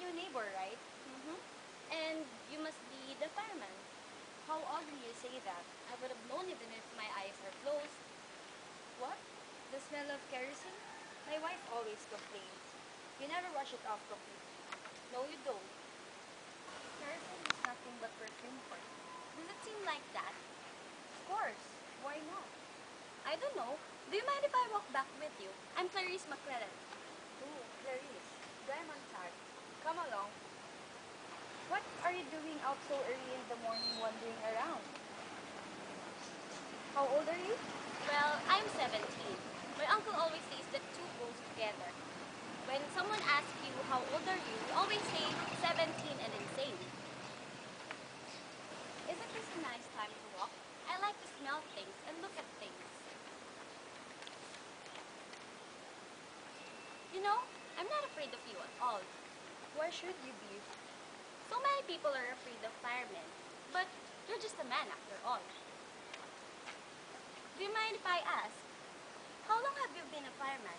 new neighbor, right? Mm-hmm. And you must be the fireman. How oddly you say that. I would have known even if my eyes are closed. What? The smell of kerosene? My wife always complains. You never wash it off completely. No, you don't. Kerosene is nothing but perfume for me. Does it seem like that? Of course. Why not? I don't know. Do you mind if I walk back with you? I'm Clarice McClellan. Ooh, Clarice. Diamond tag. Come along. What are you doing out so early in the morning wandering around? How old are you? Well, I'm 17. My uncle always says that two goes together. When someone asks you how old are you always say 17 and insane. Isn't this a nice time to walk? I like to smell things and look at things. You know, I'm not afraid of you at all. Why should you be? So many people are afraid of firemen, but you're just a man after all. Do you mind if I ask, how long have you been a fireman?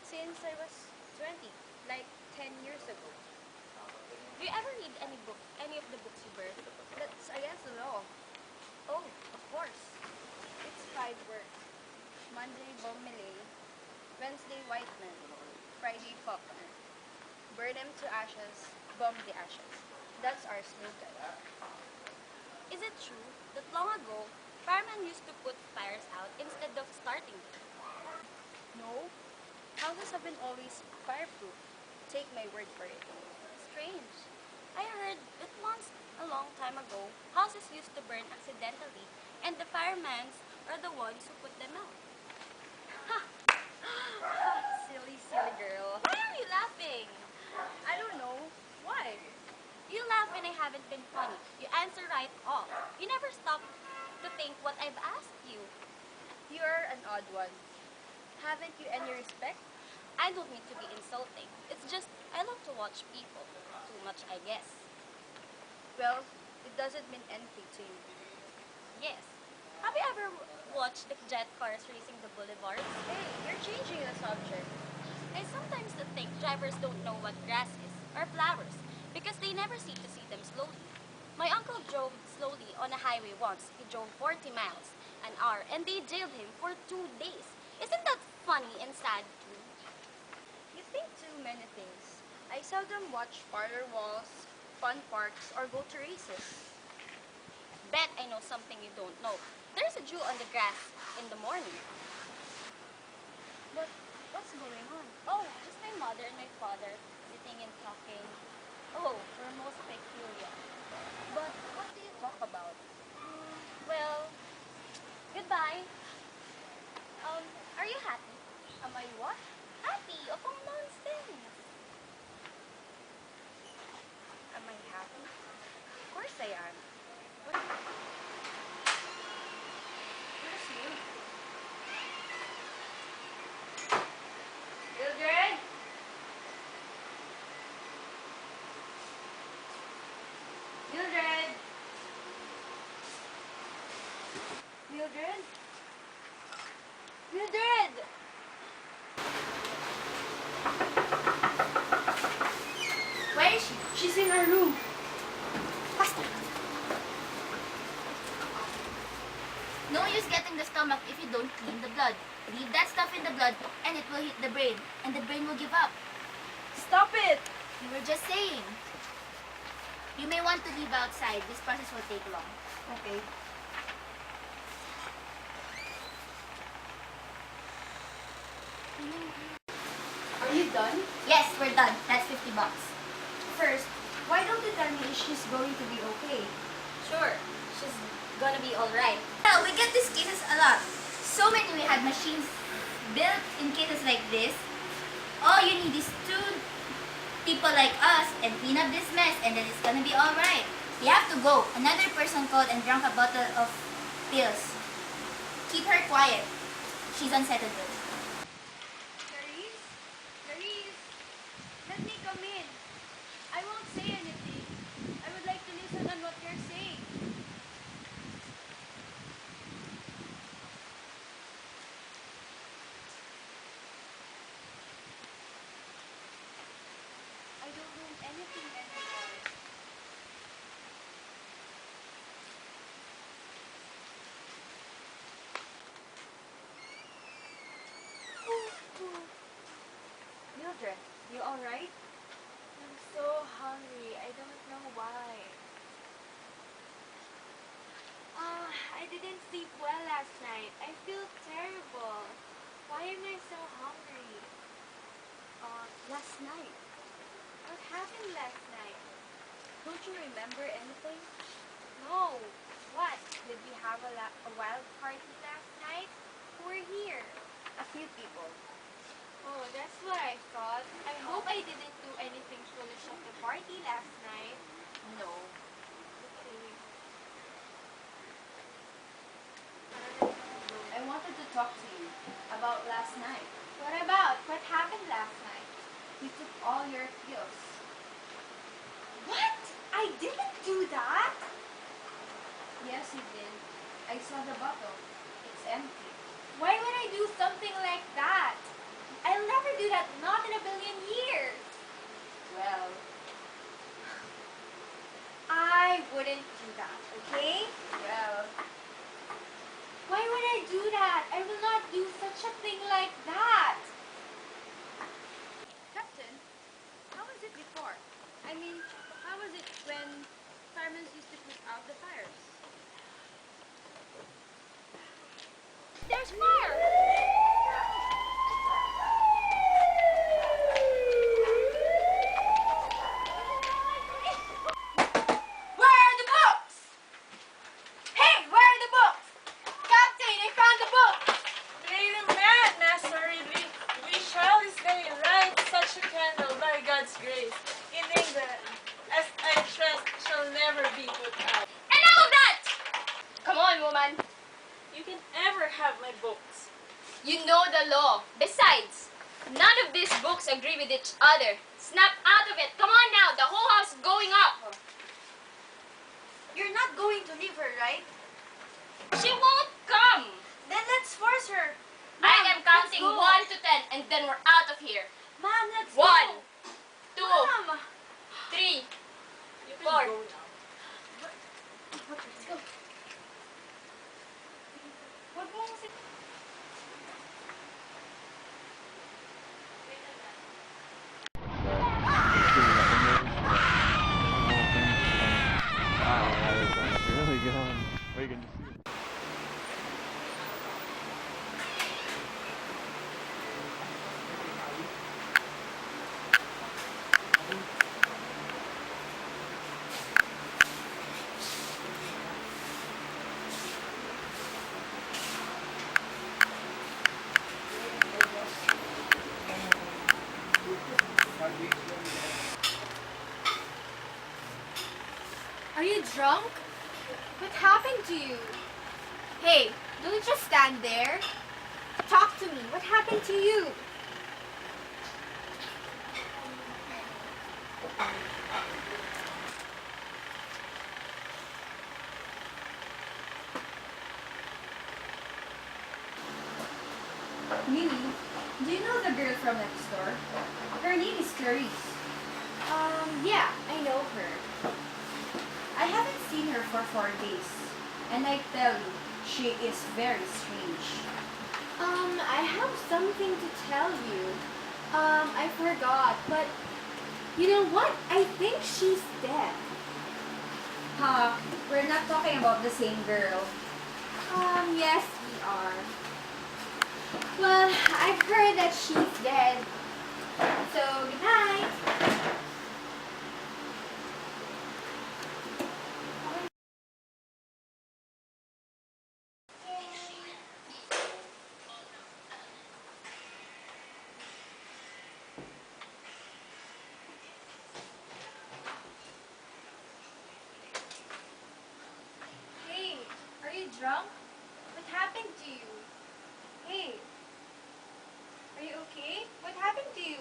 Since I was 20, like 10 years ago. Do you ever read any of the books you burn? That's against the law. Oh, of course. It's 5 words. Monday, bomb melee. Wednesday, white man. Friday, Faulkner. Burn them to ashes, bomb the ashes. That's our slogan. Is it true that long ago, firemen used to put fires out instead of starting them? No, houses have been always fireproof. Take my word for it. Strange. I heard that once, a long time ago, houses used to burn accidentally, and the firemen are the ones who put them out. Silly, silly girl. Why are you laughing? I don't know. Why? You laugh when I haven't been funny. You answer right off. You never stop to think what I've asked you. You're an odd one. Haven't you any respect? I don't mean to be insulting. It's just I love to watch people. Too much, I guess. Well, it doesn't mean anything to you. Yes. Have you ever watched the jet cars racing the boulevards? Hey, you're changing the subject. I sometimes think drivers don't know what grass is or flowers because they never seem to see them slowly. My uncle drove slowly on a highway once. He drove 40 miles an hour and they jailed him for 2 days. Isn't that funny and sad too? You think too many things. I seldom watch parlor walls, fun parks, or go to races. Bet I know something you don't know. There's a Jew on the grass in the morning. But what's going on? Oh, just my mother and my father sitting and talking. Oh, we're most peculiar. But what do you talk about? Well, goodbye. Are you happy? Am I what? Happy? Of all nonsense. Am I happy? Of course I am. Where's you? Mildred? Mildred? Mildred? Mildred! Where is she? She's in our room. Faster. No use getting the stomach if you don't clean the blood. Leave that stuff in the blood and it will hit the brain. And the brain will give up. Stop it! You were just saying. You may want to leave outside. This process will take long. Okay. Are you done? Yes, we're done. That's $50. First, why don't you tell me if she's going to be okay? Sure, she's gonna be alright. Well, we get these cases a lot. So many we had machines built in cases like this. All you need is two people like us and clean up this mess and then it's gonna be alright. We have to go. Another person called and drank a bottle of pills. Keep her quiet. She's unsettled. Clarice? Clarice? Let me come in. I won't say anything. I would like to listen on what you're saying. I don't know anything anymore. Mildred, you alright? I'm so hungry. I don't know why. I didn't sleep well last night. I feel terrible. Why am I so hungry? Last night. What happened last night? Don't you remember anything? No. What? Did we have a wild party last night? Who were here? A few people. Oh, that's what I thought. I hope I didn't do anything foolish at the party last night. No. Okay. I wanted to talk to you about last night. What about? What happened last night? You took all your pills. What? I didn't do that. Yes, you did. I saw the bottle. It's empty. Why would I do something like that? I'll never do that, not in a billion years. Well, I wouldn't do that, okay? well, Why would I do that? I will not do such a thing like that. Captain, how was it before? I mean, how was it when firemen used to put out the fires? There's fire! Where are the books? Hey, where are the books? Captain, I found the books! Really mad, Master Ridley. We shall this day light such a candle by God's grace in England as I trust shall never be put out. Enough of that! Come on, woman. You can ever have my books. You know the law. Besides, none of these books agree with each other. Snap out of it. Come on now. The whole house is going up. You're not going to leave her, right? She won't come. Then let's force her. I Mom, am counting let's go. 1 to 10 and then we're out of here. Mom, let's 1, go. 2, Mom. 3, You can 4. go now. Let's go. Wag mong Really going. Where you can just see it. Are you drunk? What happened to you? Hey, don't just stand there. Talk to me. What happened to you? Mimi, do you know the girl from next door? Her name is Clarice. Yeah, I know her. I haven't seen her for 4 days. And I tell you, she is very strange. I have something to tell you. I forgot, but you know what? I think she's dead. Ha, we're not talking about the same girl. Yes, we are. Well, I've heard that she's dead. So, good night. Hey, are you drunk? What happened to you? Hey, are you okay? What happened to you?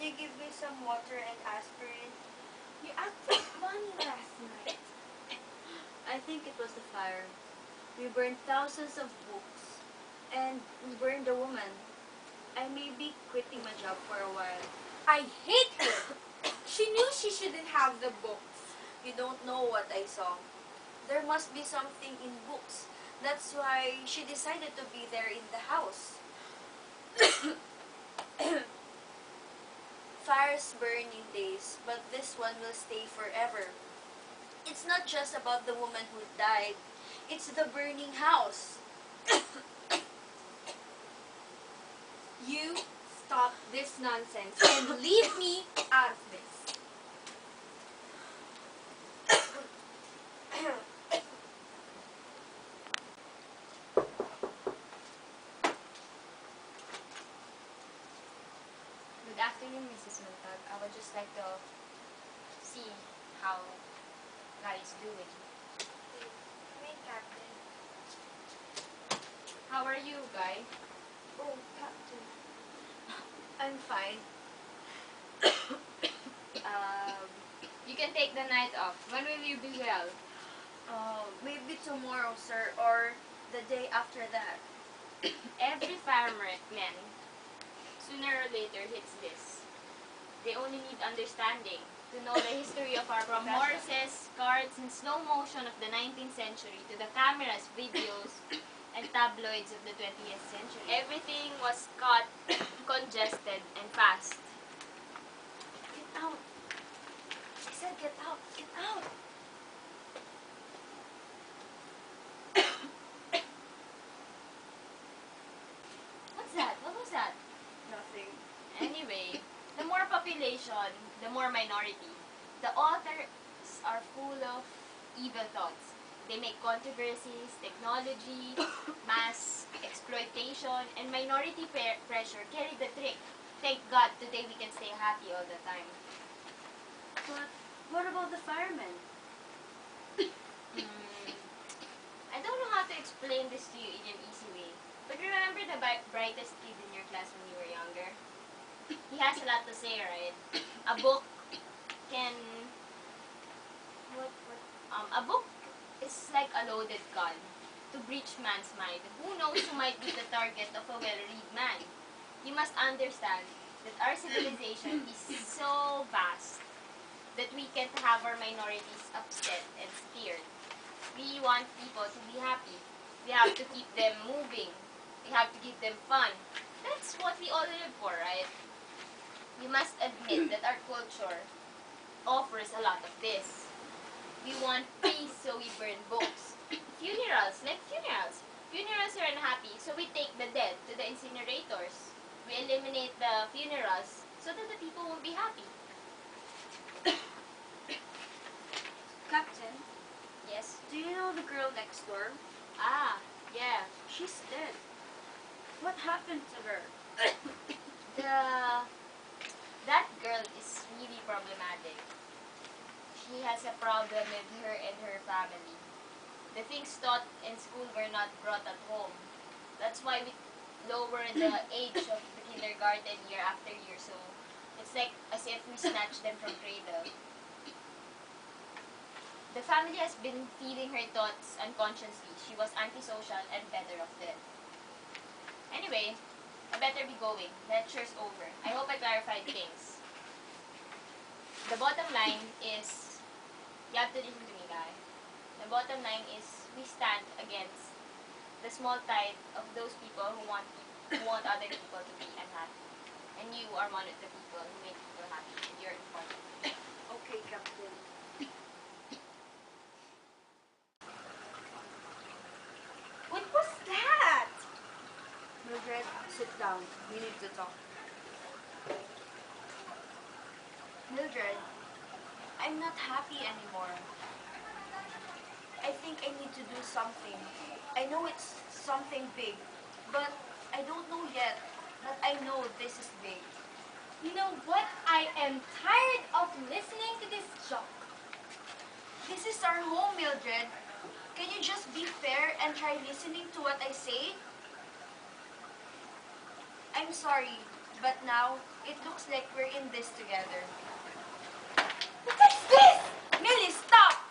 you give me some water and aspirin? You acted funny last night. I think it was the fire. We burned thousands of books. And we burned the woman. I may be quitting my job for a while. I hate her. She knew she shouldn't have the books. You don't know what I saw. There must be something in books. That's why she decided to be there in the house. Fires burn in days, but this one will stay forever. It's not just about the woman who died. It's the burning house. You stop this nonsense and leave me out of this. Good afternoon, Mrs. Montag. I would just like to see how Guy is doing. Come in, Captain. How are you, Guy? Oh, Captain. I'm fine. You can take the night off. When will you be well? Maybe tomorrow, sir, or the day after that. Every fireman, sooner or later, hits this. They only need understanding to know the history of our from horses, carts, and slow motion of the 19th century to the cameras, videos, and tabloids of the 20th century. Everything was cut, congested, and fast. Get out. I said get out. Get out. What's that? What was that? Nothing. Anyway, the more population, the more minority. The authors are full of evil thoughts. They make controversies, technology, mass exploitation, and minority pressure carry the trick. Thank God today we can stay happy all the time. But what about the firemen? I don't know how to explain this to you in an easy way. But remember the brightest kid in your class when you were younger? He has a lot to say, right? A book can... a book is like a loaded gun to breach man's mind. Who knows who might be the target of a well-read man? You must understand that our civilization is so vast that we can't have our minorities upset and scared. We want people to be happy. We have to keep them moving. We have to give them fun. That's what we all live for, right? You must admit that our culture offers a lot of this. We want peace, so we burn books. Funerals, like funerals. Funerals are unhappy, so we take the dead to the incinerators. We eliminate the funerals so that the people won't be happy. Captain, Yes? do you know the girl next door? Ah, yeah. She's dead. What happened to her? That girl is really problematic. She has a problem with her and her family. The things taught in school were not brought at home. That's why we lower the age of the kindergarten year after year, so it's like as if we snatch them from cradle. The family has been feeding her thoughts unconsciously. She was antisocial and better off dead. Anyway, I better be going. Lecture's over. I hope I clarified things. The bottom line is, you have to listen to me, guy. The bottom line is, we stand against the small tide of those people who want other people to be unhappy. And you are one of the people who make people happy. And you're important. Okay, Captain. What was that? Mildred, sit down. We need to talk. Mildred, I'm not happy anymore. I think I need to do something. I know it's something big, but I don't know yet. But I know this is big. You know what? I am tired of listening to this junk. This is our home, Mildred. Can you just be fair and try listening to what I say? I'm sorry. But now, it looks like we're in this together. What's this? Millie, stop!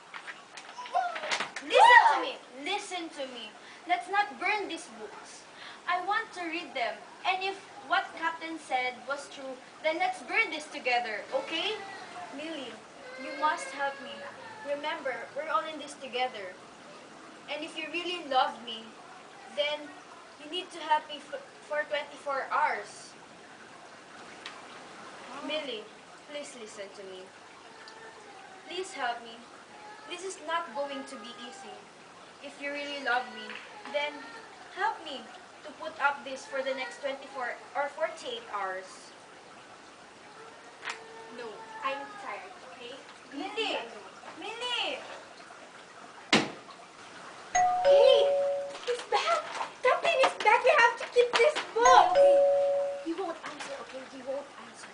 Listen to me! Listen to me. Let's not burn these books. I want to read them. And if what Captain said was true, then let's burn this together, okay? Millie, you must help me. Remember, we're all in this together. And if you really love me, then you need to help me for 24 hours. Millie, please listen to me. Please help me. This is not going to be easy. If you really love me, then help me to put up this for the next 24 or 48 hours. No, I'm tired, okay? Millie! Millie! Hey! He's back! Captain is back! We have to keep this book! Okay. He won't answer, okay? He won't answer.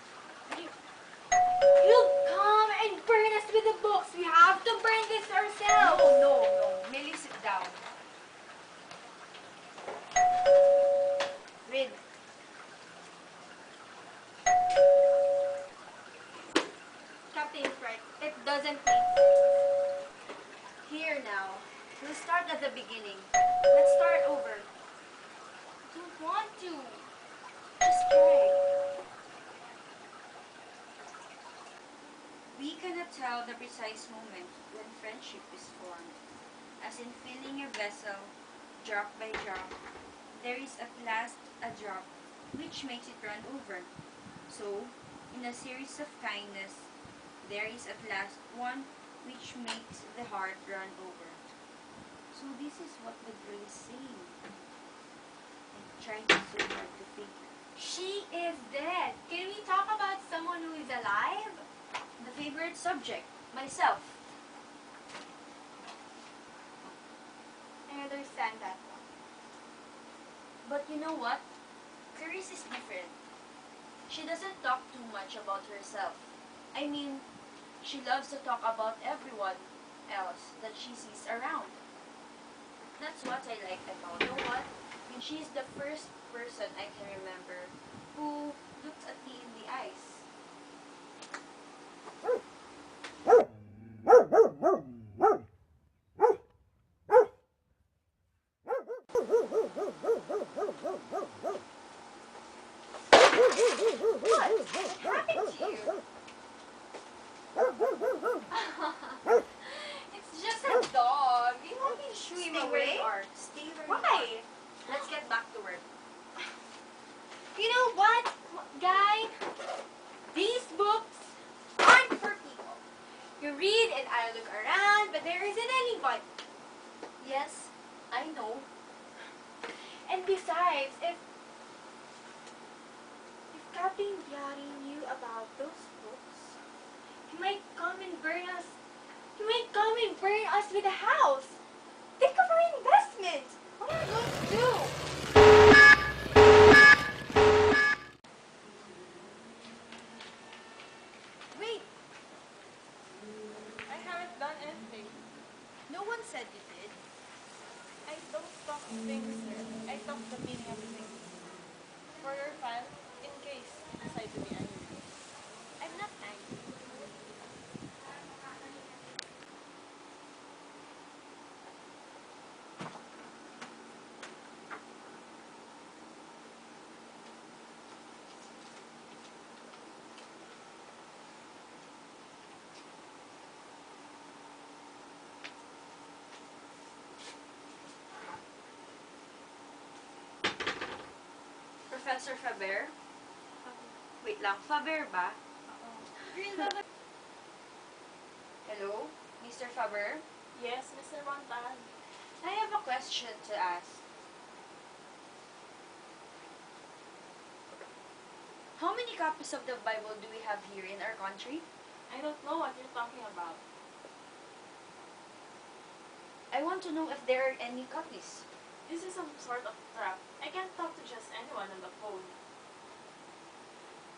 He'll come and burn us with the books. We have to burn this ourselves. No. Millie, sit down. Read. Captain is right. It doesn't make Here now. We'll start at the beginning. Let's start over. I don't want to. Just try. We cannot tell the precise moment when friendship is formed. As in filling a vessel, drop by drop, there is at last a drop which makes it run over. So, in a series of kindness, there is at last one which makes the heart run over. So this is what the girl is saying. And trying so hard to figure. She is dead. Can we talk about someone who is alive? The favorite subject, myself. I understand that one. But you know what? Clarice is different. She doesn't talk too much about herself. I mean, she loves to talk about everyone else that she sees around. That's what I like about her. You know what? She's the first person I can remember who looked at me in the eyes. What happened to you? It's just a dog. You want me to shoo him Stay where away? you are. Stay where you are. Why? Let's get back to work. You know what, guy? These books aren't for people. You read and I look around, but there isn't anybody. Yes, I know. And besides, if Captain Yari knew about those books, he might come and burn us. He might come and burn us with a house. Think of our investment. What are we going to do? Wait, I haven't done anything. no one said you did. I don't talk things, sir. I talk the meaning of things. For your file, in case you decide to be angry. I'm not angry. Professor Faber? Wait lang, Faber ba? Hello, Mr. Faber? Yes, Mr. Montan. I have a question to ask. How many copies of the Bible do we have here in our country? I don't know what you're talking about. I want to know if there are any copies. This is some sort of trap. I can't talk to just anyone on the phone.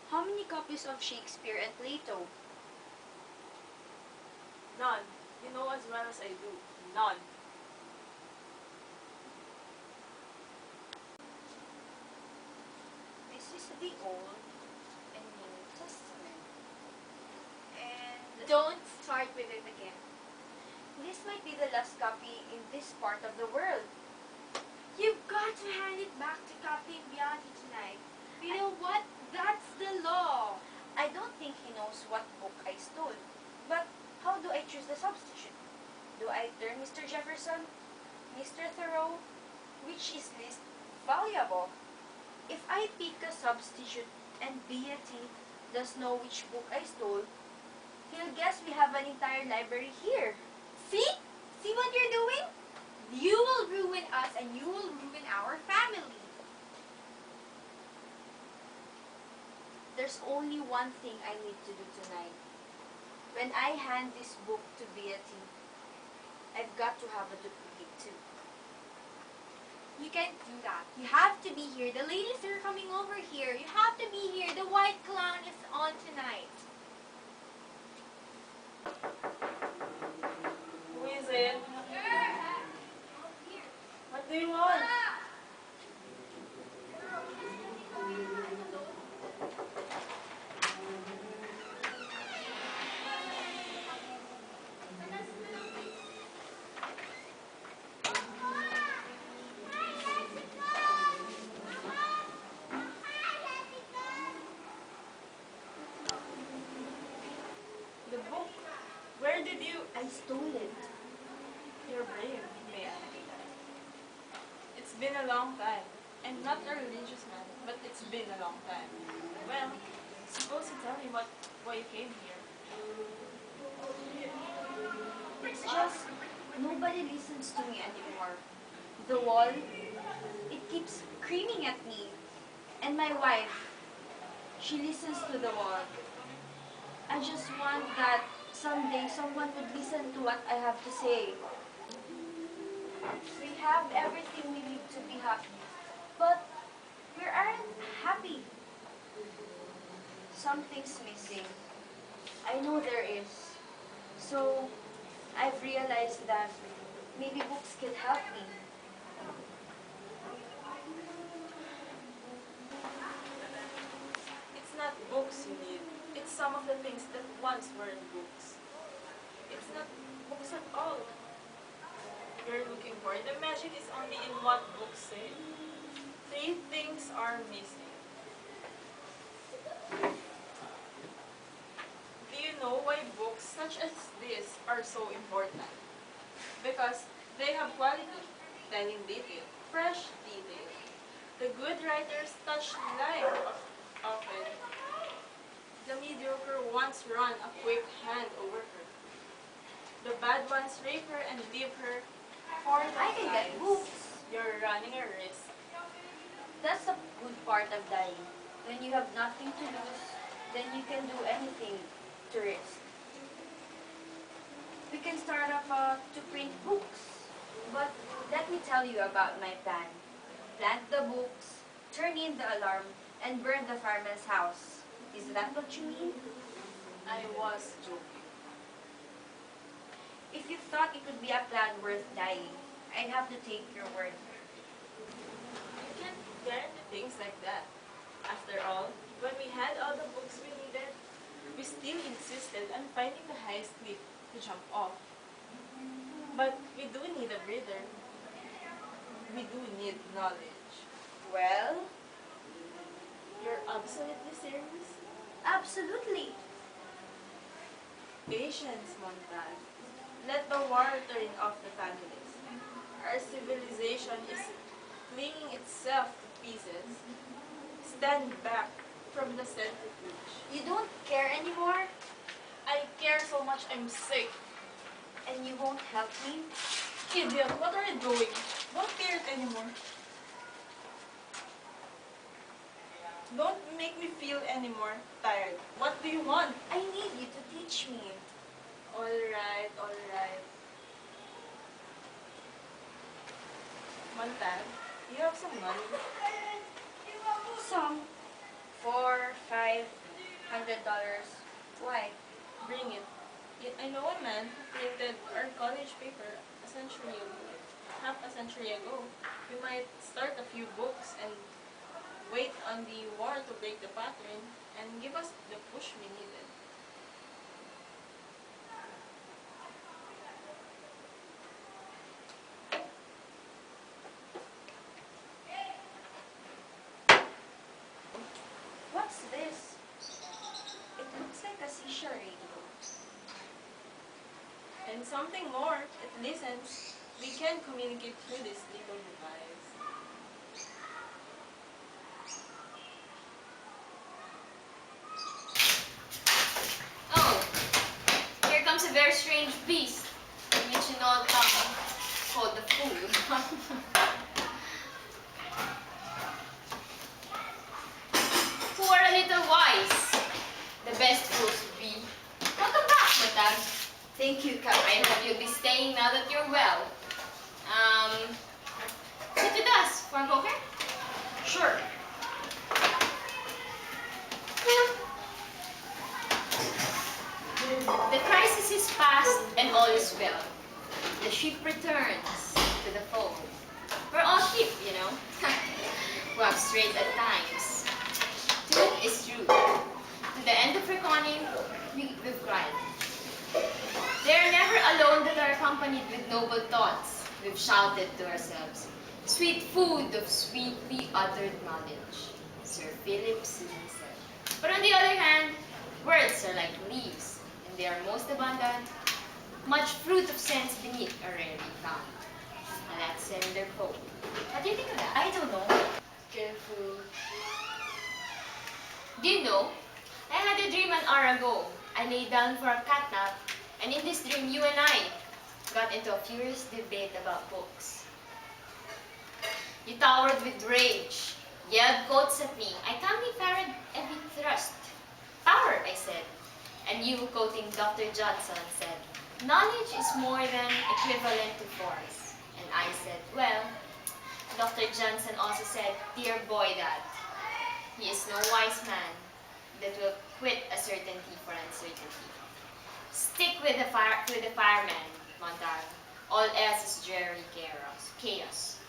How many copies of Shakespeare and Plato? None. You know as well as I do. None. This is the old Don't start with it again. This might be the last copy in this part of the world. You've got to hand it back to Captain Bianchi tonight. You know what? That's the law. I don't think he knows what book I stole. But how do I choose the substitute? Do I turn Mr. Jefferson? Mr. Thoreau? Which is least valuable? If I pick a substitute and Beatty does know which book I stole, he'll guess we have an entire library here. See? See what you're doing? You will ruin us and you will ruin our family. There's only one thing I need to do tonight. When I hand this book to Beatty, I've got to have a duplicate too. You can't do that. You have to be here. The ladies are coming over here. You have to be here. The white clown is on tonight. Who is it? What do you want? The book. Where did you... I stole it. You're brave, man. It's been a long time. I'm not a religious man, but it's been a long time. Well, suppose you tell me why you came here. It's just nobody listens to me anymore. The wall, it keeps screaming at me. And my wife, she listens to the wall. I just want that someday someone would listen to what I have to say. We have everything we need to be happy, but we aren't happy. Something's missing. I know there is. So I've realized that maybe books can help me. It's not books you need. It's some of the things that once weren't books. It's not books at all. You're looking for. The magic is only in what books say. 3 things are missing. Do you know why books such as this are so important? Because they have quality, telling detail, fresh detail. The good writers touch life often. The mediocre ones run a quick hand over her. The bad ones rape her and leave her for the I can get times. books. You're running a risk. That's the good part of dying. When you have nothing to lose, then you can do anything to risk. We can start off to print books. But let me tell you about my plan. Plant the books, turn in the alarm, and burn the fireman's house. Is that what you mean? I was joking. If you thought it would be a plan worth dying, I'd have to take your word. You can't guarantee things like that. After all, when we had all the books we needed, we still insisted on finding the highest cliff to jump off. But we do need a breather. We do need knowledge. Well, You're absolutely serious? absolutely. Patience, Montal. Let the war turn off the families. Our civilization is flinging itself to pieces. Stand back from the centrifuge. You don't care anymore, I care so much I'm sick. and you won't help me? Idiot, what are you doing? Don't care it anymore. Don't make me feel anymore tired. What do you want? I need you to teach me. Alright, alright. Montal, you have some money? Some $400-500. Why? Bring it. I know a man who printed our college paper a century ago. Half a century ago. We might start a few books and wait on the war to break the pattern and give us the push we needed. Asia radio. And something more, it listens. We can communicate through this little device. Oh, here comes a very strange beast, which in all tongue called the fool. Who are a little wise, the best fools would be. Welcome back, Matag. Thank you, I Captain. hope you'll be staying now that you're well. Sit with us for a poker? Sure. The crisis is past and all is well. The ship returns to the fold. We're all sheep, you know. Walk straight at times. Truth is true. To the end of reckoning, we've cried. They're never alone that are accompanied with noble thoughts. We've shouted to ourselves. Sweet food of sweetly uttered knowledge. Sir Philip Sidney said. But on the other hand, words are like leaves, and they are most abundant. Much fruit of sense beneath are rarely found. And that's in their poem. What do you think of that? I don't know. Careful. Do you know? I had a dream an hour ago. I lay down for a cat nap, and in this dream, you and I got into a furious debate about books. You towered with rage, yelled quotes at me. I calmly parried every thrust. Power, I said. And you, quoting Dr. Johnson, said, knowledge is more than equivalent to force. And I said, well, Dr. Johnson also said, dear boy, that he is no wise man that will quit a certainty for uncertainty. Stick with the fireman, Montag. All else is dreary chaos.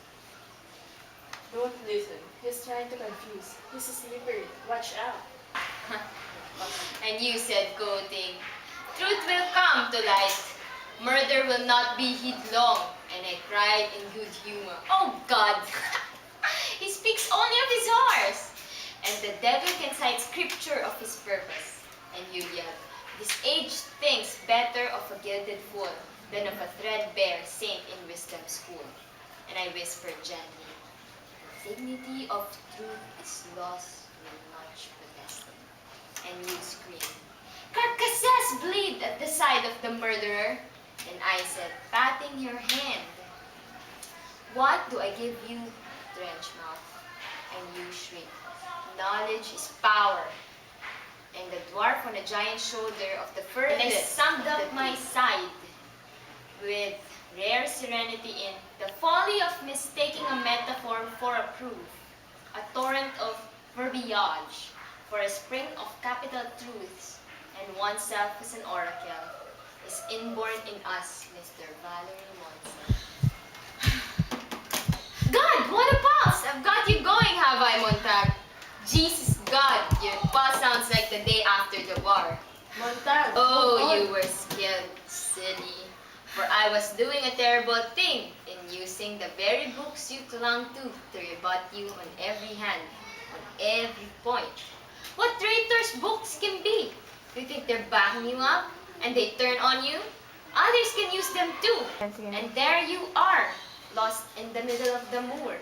Don't listen. He's trying to confuse. He's a slippery. Watch out. And you said, quoting, truth will come to light. Murder will not be hid long. And I cried in good humor. Oh God! He speaks only of his horse. And the devil can cite scripture of his purpose. And you yelled, this age thinks better of a gilded fool than of a threadbare saint in wisdom school. And I whispered gently, the dignity of truth is lost with much protesting. And you screamed, carcasses bleed at the side of the murderer. And I said, patting your hand, what do I give you, trench mouth? And you shrieked, knowledge is power. And the dwarf on the giant shoulder of the furthest, and I summed up my side with rare serenity in the folly of mistaking a metaphor for a proof, a torrent of verbiage for a spring of capital truths, and oneself as an oracle is inborn in us, Mr. Valerie Monson. God, what a pulse! I've got you going, have I, Montag? Jesus God, your pulse sounds like the day after the war. Montag. Oh, you were scared, silly. For I was doing a terrible thing in using the very books you clung to rebut you on every hand, on every point. What traitors books can be? You think they're backing you up and they turn on you? Others can use them too. And there you are, lost in the middle of the moor,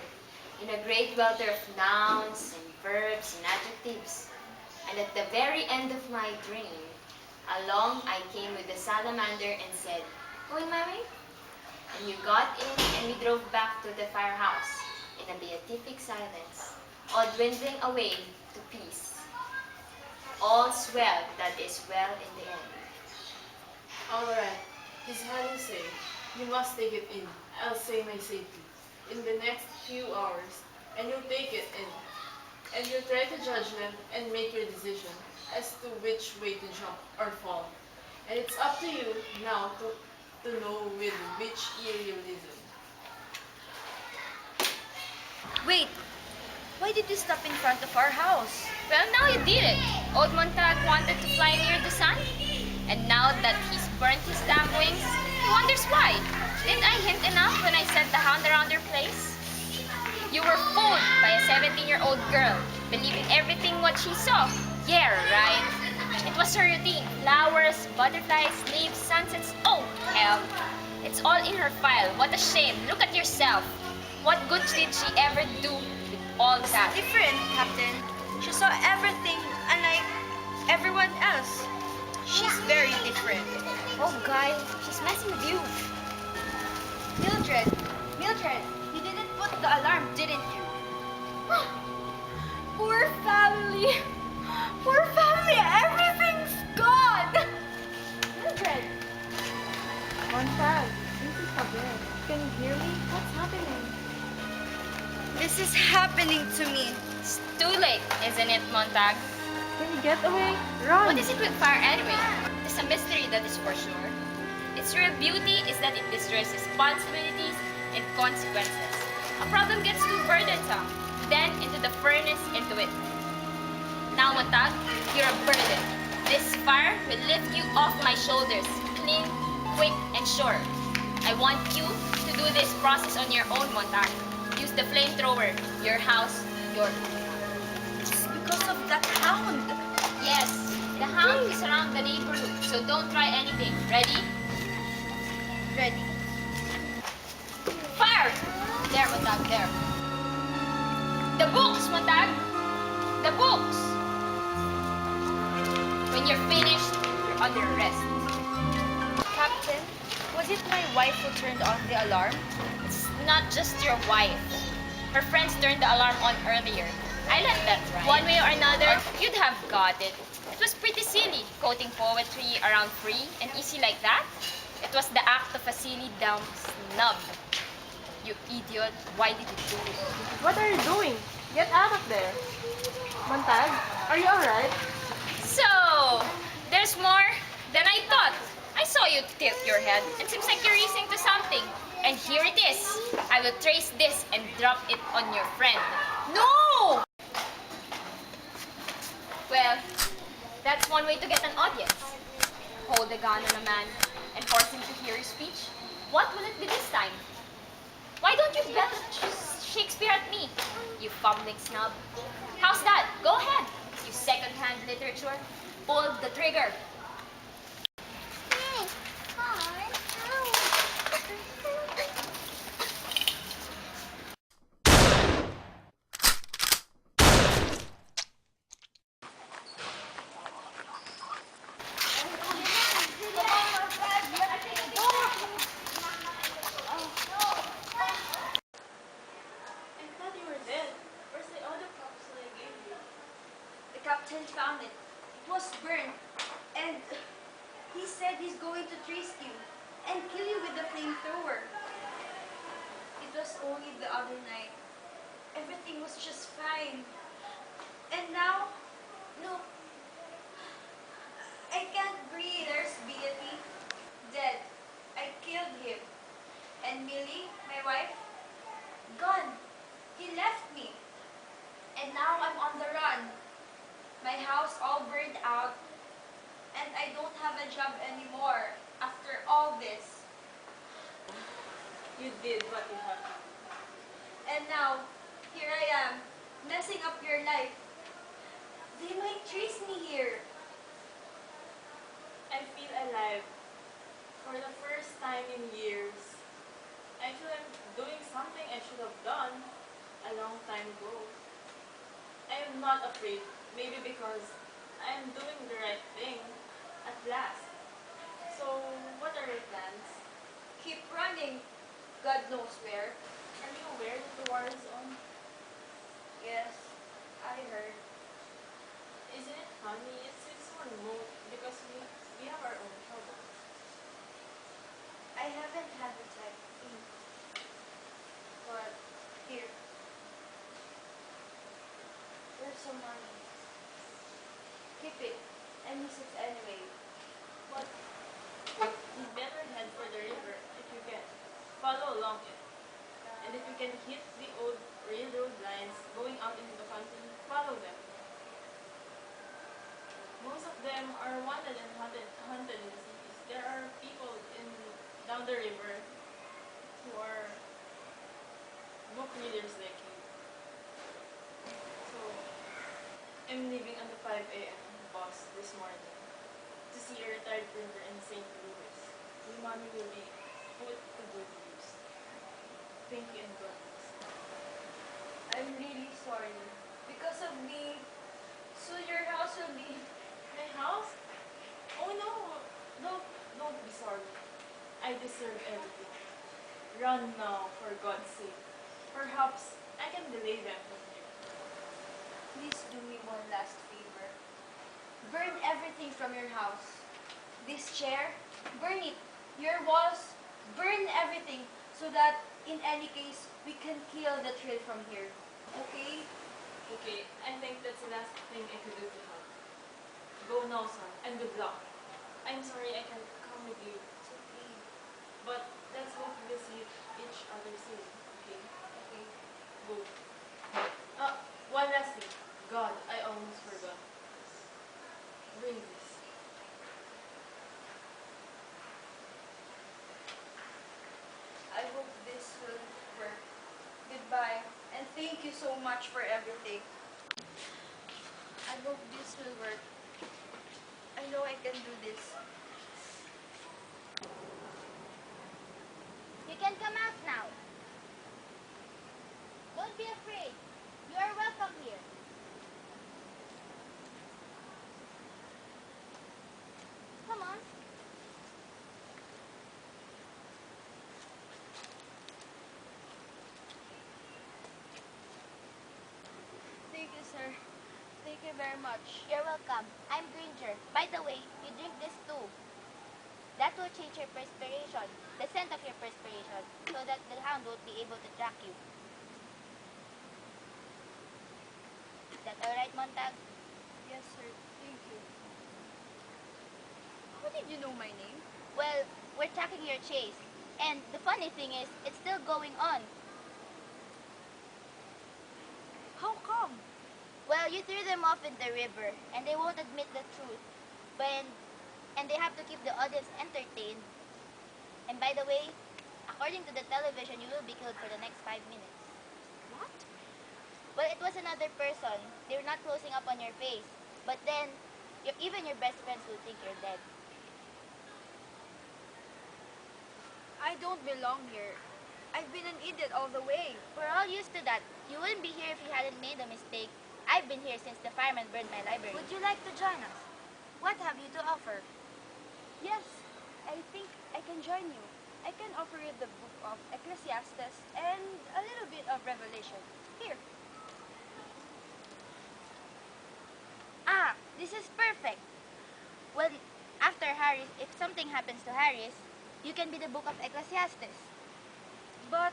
in a great welter of nouns and verbs and adjectives. And at the very end of my dream, along I came with the salamander and said, going my way? And you got in and we drove back to the firehouse in a beatific silence, all dwindling away to peace. All's well that is well in the end. Alright. His hand is safe. You must take it in. I'll say my safety. In the next few hours, and you'll take it in. And you'll try to judge them and make your decision as to which way to jump or fall. And it's up to you now to know with which ear you listen. Wait, why did you stop in front of our house? Well, now you did it. Old Montag wanted to fly near the sun, and now that he's burnt his damn wings, he wonders why. Didn't I hint enough when I sent the hound around your place? You were fooled by a 17-year-old girl, believing everything what she saw. Yeah, right. It was is her routine. Flowers, butterflies, leaves, sunsets. Oh, hell. It's all in her file. What a shame. Look at yourself. What good did she ever do with all that? Different, Captain. She saw everything unlike everyone else. She's very different. Oh, guy, she's messing with you. Mildred, you didn't put the alarm, didn't you? Poor family. Poor family. Everything's gone. Mildred! Montag, this is Javier. Can you hear me? What's happening? This is happening to me. It's too late, isn't it, Montag? Can you get away? Run! What is it with fire anyway? It's a mystery, that is for sure. Its real beauty is that it destroys responsibilities and consequences. A problem gets too burdensome, then into the furnace, into it. Now, Montag, you're a burden. This fire will lift you off my shoulders, clean, quick, and sure. I want you to do this process on your own, Montag. Use the flamethrower. Your house, your home. It's because of that hound. Yes, the hound is around the neighborhood, so don't try anything. Ready? Ready. Fire! There, Montag, there. The books, Montag! The books! When you're finished, you're under arrest. Captain, was it my wife who turned on the alarm? It's not just your wife. Her friends turned the alarm on earlier. I let that ride. One way or another, you'd have got it. It was pretty silly, quoting poetry around free and easy like that. It was the act of a silly, dumb snub. You idiot, why did you do it? What are you doing? Get out of there. Montag, are you alright? So, there's more than I thought. I saw you tilt your head. It seems like you're racing to something. And here it is. I will trace this and drop it on your friend. No! Well, that's one way to get an audience. Hold a gun on a man and force him to hear your speech. What will it be this time? Why don't you bet Shakespeare at me, you fumbling snub? How's that? Go ahead, you second-hand literature. Pull the trigger. I thought you were dead. Where's the other capsule I gave you? The captain found it. It was burned. And he said he's going to trace you and kill you with the flamethrower. It was only the other night. Everything was just fine. And now, no. I can't breathe. There's Beatty, dead. I killed him. And Millie, my wife, gone. He left me. And now I'm on the run. My house all burned out. And I don't have a job anymore after all this. You did what you had to. And now, here I am, messing up your life. They might trace me here. I feel alive. For the first time in years. I feel I'm doing something I should have done a long time ago. I am not afraid, maybe because I am doing the right thing at last. So, what are your plans? Keep running. God knows where. Are you aware that the war is on? Yes, I heard. Isn't it funny? It seems so remote because we have our own troubles. I haven't had the time to think. But here. There's some money. Keep it. I miss it anyway. But you better head for the river if you can. Follow along it. And if you can hit the old railroad lines going out into the country, follow them. Most of them are wanted and hunted in the cities. There are people down the river who are book readers like you. So, I'm leaving at the 5 a.m. bus this morning. see a retired printer in St. Louis. Your money will be put to good use. Thank you and God bless. I'm really sorry. Because of me, soon your house will be... My house? Oh no! Don't be sorry. I deserve everything. Run now, for God's sake. Perhaps I can delay them from here. Please do me one last favor. Burn everything from your house. This chair, burn it. Your walls, burn everything so that in any case, we can kill the thrill from here. Okay? Okay, I think that's the last thing I could do to help. Go now, son, and good luck. I'm sorry I can't come with you. It's okay. But let's hope we'll see each other soon, okay? Okay. Go. One last thing. God, I almost forgot. Bring this. I hope this will work. Goodbye. And thank you so much for everything. I hope this will work. I know I can do this. You can come out now. Don't be afraid. You are welcome here. Come on. Thank you, sir. Thank you very much. You're welcome. I'm Granger. By the way, you drink this too. That will change your perspiration, the scent of your perspiration, so that the hound won't be able to track you. Is that alright, Montag? Yes, sir. Thank you. How did you know my name? Well, we're tracking your chase. And the funny thing is, it's still going on. How come? Well, you threw them off in the river, and they won't admit the truth. And they have to keep the audience entertained. And by the way, according to the television, you will be killed for the next 5 minutes. What? Well, it was another person. They were not closing up on your face. But then, even your best friends will think you're dead. I don't belong here. I've been an idiot all the way. We're all used to that. You wouldn't be here if you hadn't made a mistake. I've been here since the fireman burned my library. Would you like to join us? What have you to offer? Yes, I think I can join you. I can offer you the book of Ecclesiastes and a little bit of Revelation. Here. Ah, this is perfect. Well, after Harris, if something happens to Harris, you can be the book of Ecclesiastes. But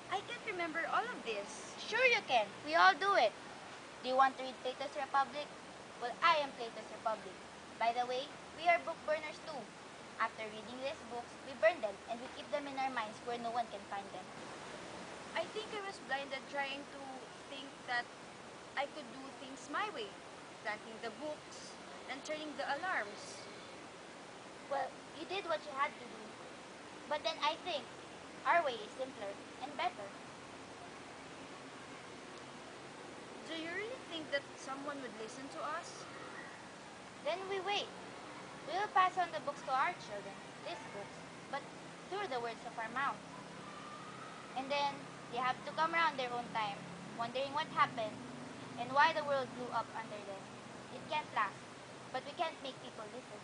I can't remember all of this. Sure you can. We all do it. Do you want to read Plato's Republic? Well, I am Plato's Republic. By the way, we are book burners too. After reading these books, we burn them and we keep them in our minds where no one can find them. I think I was blinded trying to think that I could do things my way. Planting the books and turning the alarms. Well, you did what you had to do. But then I think our way is simpler and better. Do you really think that someone would listen to us? Then we wait. We will pass on the books to our children, these books, but through the words of our mouth. And then they have to come around their own time, wondering what happened and why the world blew up under them. It can't last, but we can't make people listen.